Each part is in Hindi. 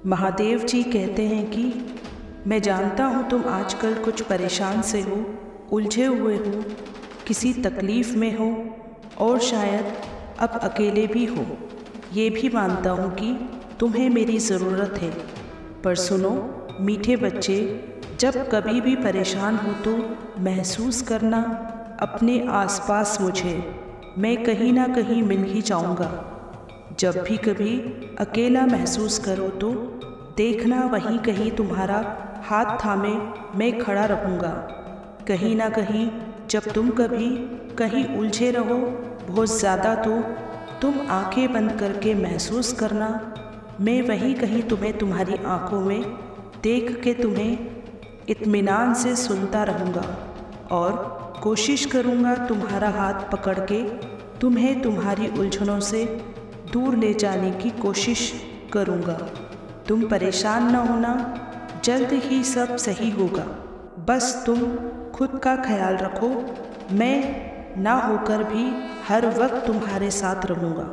महादेव जी कहते हैं कि मैं जानता हूँ तुम आजकल कुछ परेशान से हो, उलझे हुए हो, किसी तकलीफ़ में हो और शायद अब अकेले भी हो। ये भी मानता हूँ कि तुम्हें मेरी ज़रूरत है। पर सुनो मीठे बच्चे, जब कभी भी परेशान हो तो महसूस करना अपने आसपास मुझे, मैं कहीं ना कहीं मिल ही जाऊँगा। जब भी कभी अकेला महसूस करो तो देखना वहीं कहीं तुम्हारा हाथ थामे मैं खड़ा रहूँगा। कहीं ना कहीं जब तुम कभी कहीं उलझे रहो बहुत ज़्यादा तो तुम आंखें बंद करके महसूस करना मैं वहीं कहीं तुम्हें तुम्हारी आंखों में देख के तुम्हें इत्मीनान से सुनता रहूँगा और कोशिश करूँगा तुम्हारा हाथ पकड़ के तुम्हें तुम्हारी उलझनों से दूर ले जाने की कोशिश करूँगा। तुम परेशान न होना, जल्द ही सब सही होगा। बस तुम खुद का ख्याल रखो, मैं ना होकर भी हर वक्त तुम्हारे साथ रहूँगा।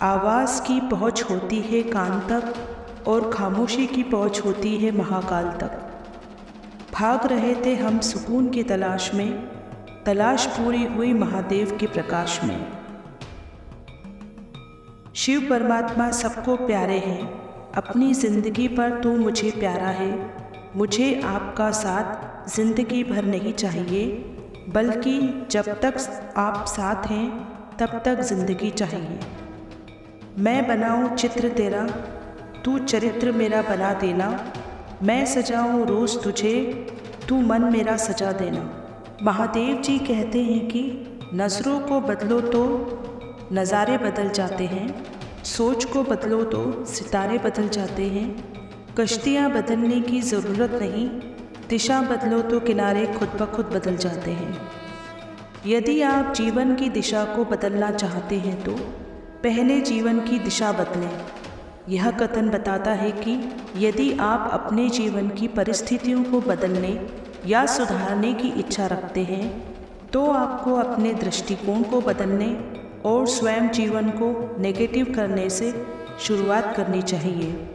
आवाज़ की पहुँच होती है कान तक और खामोशी की पहुँच होती है महाकाल तक। भाग रहे थे हम सुकून की तलाश में, तलाश पूरी हुई महादेव के प्रकाश में। शिव परमात्मा सबको प्यारे हैं, अपनी ज़िंदगी पर तो मुझे प्यारा है। मुझे आपका साथ ज़िंदगी भर नहीं चाहिए, बल्कि जब तक आप साथ हैं तब तक ज़िंदगी चाहिए। मैं बनाऊं चित्र तेरा, तू चरित्र मेरा बना देना। मैं सजाऊं रोज़ तुझे, तू मन मेरा सजा देना। महादेव जी कहते हैं कि नज़रों को बदलो तो नज़ारे बदल जाते हैं, सोच को बदलो तो सितारे बदल जाते हैं। कश्तियाँ बदलने की ज़रूरत नहीं, दिशा बदलो तो किनारे खुद ब खुद बदल जाते हैं। यदि आप जीवन की दिशा को बदलना चाहते हैं तो पहले जीवन की दिशा बदलें। यह कथन बताता है कि यदि आप अपने जीवन की परिस्थितियों को बदलने या सुधारने की इच्छा रखते हैं तो आपको अपने दृष्टिकोण को बदलने और स्वयं जीवन को नेगेटिव करने से शुरुआत करनी चाहिए।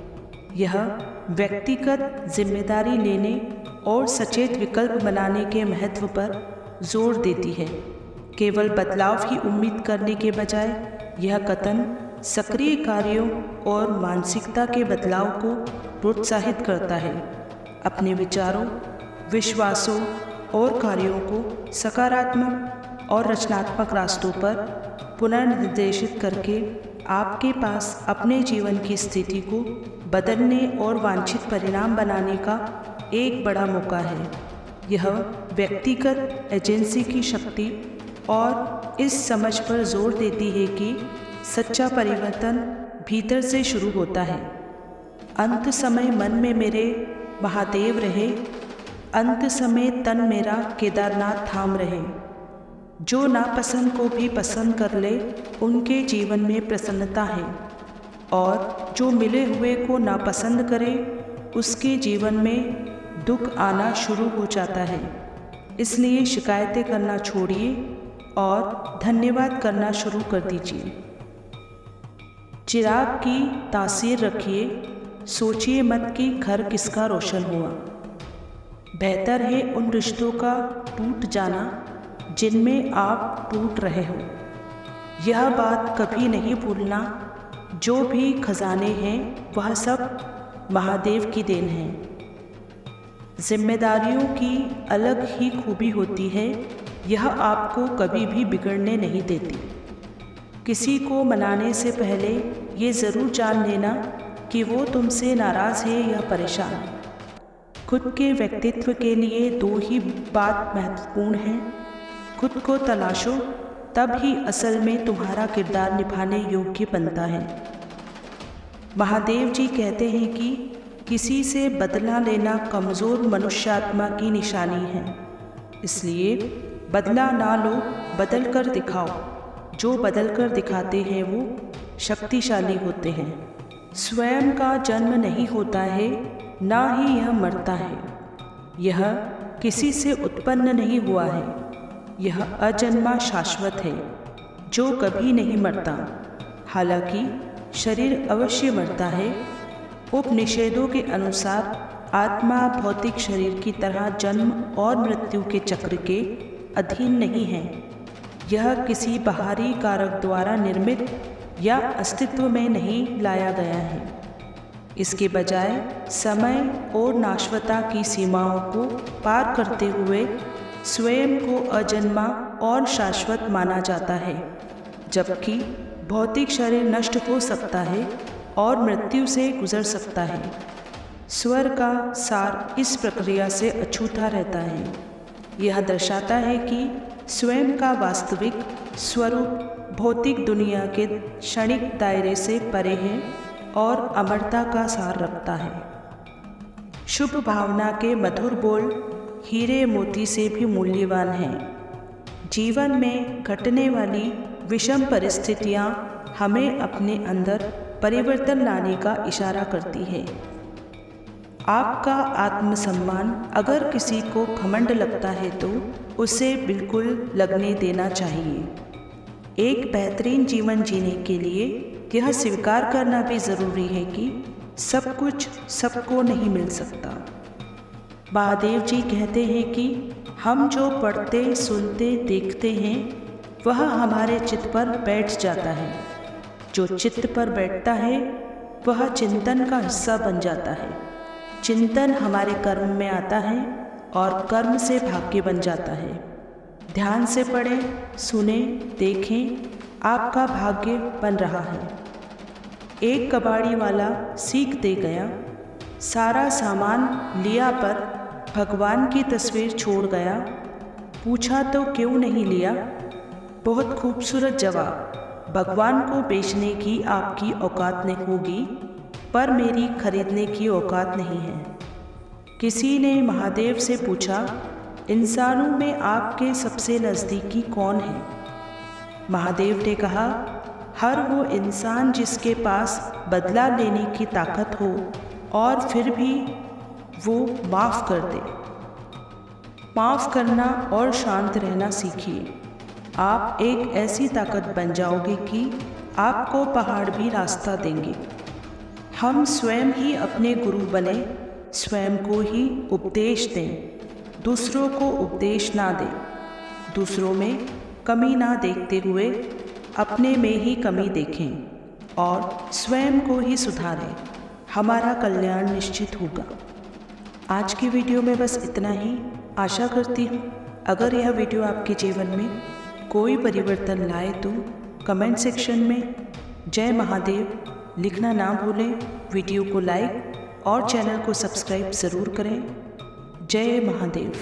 यह व्यक्तिगत जिम्मेदारी लेने और सचेत विकल्प बनाने के महत्व पर जोर देती है। केवल बदलाव की उम्मीद करने के बजाय यह कथन सक्रिय कार्यों और मानसिकता के बदलाव को प्रोत्साहित करता है। अपने विचारों, विश्वासों और कार्यों को सकारात्मक और रचनात्मक रास्तों पर पुनर्निर्देशित करके आपके पास अपने जीवन की स्थिति को बदलने और वांछित परिणाम बनाने का एक बड़ा मौका है। यह व्यक्तिगत एजेंसी की शक्ति और इस समझ पर जोर देती है कि सच्चा परिवर्तन भीतर से शुरू होता है। अंत समय मन में मेरे महादेव रहे, अंत समय तन मेरा केदारनाथ धाम रहे। जो नापसंद को भी पसंद कर ले उनके जीवन में प्रसन्नता है, और जो मिले हुए को नापसंद करे उसके जीवन में दुख आना शुरू हो जाता है। इसलिए शिकायतें करना छोड़िए और धन्यवाद करना शुरू कर दीजिए। चिराग की तासीर रखिए, सोचिए मत कि घर किसका रोशन हुआ। बेहतर है उन रिश्तों का टूट जाना जिनमें आप टूट रहे हो। यह बात कभी नहीं भूलना, जो भी खजाने हैं वह सब महादेव की देन है। जिम्मेदारियों की अलग ही खूबी होती है, यह आपको कभी भी बिगड़ने नहीं देती। किसी को मनाने से पहले ये ज़रूर जान लेना कि वो तुमसे नाराज़ है या परेशान। खुद के व्यक्तित्व के लिए दो ही बात महत्वपूर्ण है, खुद को तलाशो, तब ही असल में तुम्हारा किरदार निभाने योग्य बनता है। महादेव जी कहते हैं कि किसी से बदला लेना कमज़ोर मनुष्यात्मा की निशानी है। इसलिए बदला ना लो, बदल कर दिखाओ। जो बदल कर दिखाते हैं वो शक्तिशाली होते हैं। स्वयं का जन्म नहीं होता है, ना ही यह मरता है। यह किसी से उत्पन्न नहीं हुआ है। यह अजन्मा शाश्वत है जो कभी नहीं मरता। हालांकि शरीर अवश्य मरता है। उपनिषदों के अनुसार आत्मा भौतिक शरीर की तरह जन्म और मृत्यु के चक्र के अधीन नहीं है। यह किसी बाहरी कारक द्वारा निर्मित या अस्तित्व में नहीं लाया गया है। इसके बजाय समय और नाशवता की सीमाओं को पार करते हुए स्वयं को अजन्मा और शाश्वत माना जाता है, जबकि भौतिक शरीर नष्ट हो सकता है और मृत्यु से गुजर सकता है। स्वर का सार इस प्रक्रिया से अछूता रहता है। यह दर्शाता है कि स्वयं का वास्तविक स्वरूप भौतिक दुनिया के क्षणिक दायरे से परे है और अमरता का सार रखता है। शुभ भावना के मधुर बोल हीरे मोती से भी मूल्यवान हैं। जीवन में घटने वाली विषम परिस्थितियां हमें अपने अंदर परिवर्तन लाने का इशारा करती है। आपका आत्मसम्मान अगर किसी को घमंड लगता है तो उसे बिल्कुल लगने देना चाहिए। एक बेहतरीन जीवन जीने के लिए यह स्वीकार करना भी ज़रूरी है कि सब कुछ सबको नहीं मिल सकता। महादेव जी कहते हैं कि हम जो पढ़ते, सुनते, देखते हैं वह हमारे चित्त पर बैठ जाता है। जो चित्त पर बैठता है वह चिंतन का हिस्सा बन जाता है। चिंतन हमारे कर्म में आता है और कर्म से भाग्य बन जाता है। ध्यान से पढ़ें, सुने, देखें, आपका भाग्य बन रहा है। एक कबाड़ी वाला सीख दे गया, सारा सामान लिया पर भगवान की तस्वीर छोड़ गया। पूछा तो क्यों नहीं लिया? बहुत खूबसूरत जवाब। भगवान को बेचने की आपकी औकात नहीं होगी, पर मेरी खरीदने की औकात नहीं है। किसी ने महादेव से पूछा, इंसानों में आपके सबसे नज़दीकी कौन है? महादेव ने कहा, हर वो इंसान जिसके पास बदला लेने की ताकत हो और फिर भी वो माफ़ कर दे। माफ़ करना और शांत रहना सीखिए। आप एक ऐसी ताकत बन जाओगे कि आपको पहाड़ भी रास्ता देंगे। हम स्वयं ही अपने गुरु बने, स्वयं को ही उपदेश दें, दूसरों को उपदेश ना दें। दूसरों में कमी ना देखते हुए अपने में ही कमी देखें और स्वयं को ही सुधारें। हमारा कल्याण निश्चित होगा। आज की वीडियो में बस इतना ही। आशा करती हूँ अगर यह वीडियो आपके जीवन में कोई परिवर्तन लाए तो कमेंट सेक्शन में जय महादेव लिखना ना भूलें। वीडियो को लाइक और चैनल को सब्सक्राइब ज़रूर करें। जय महादेव।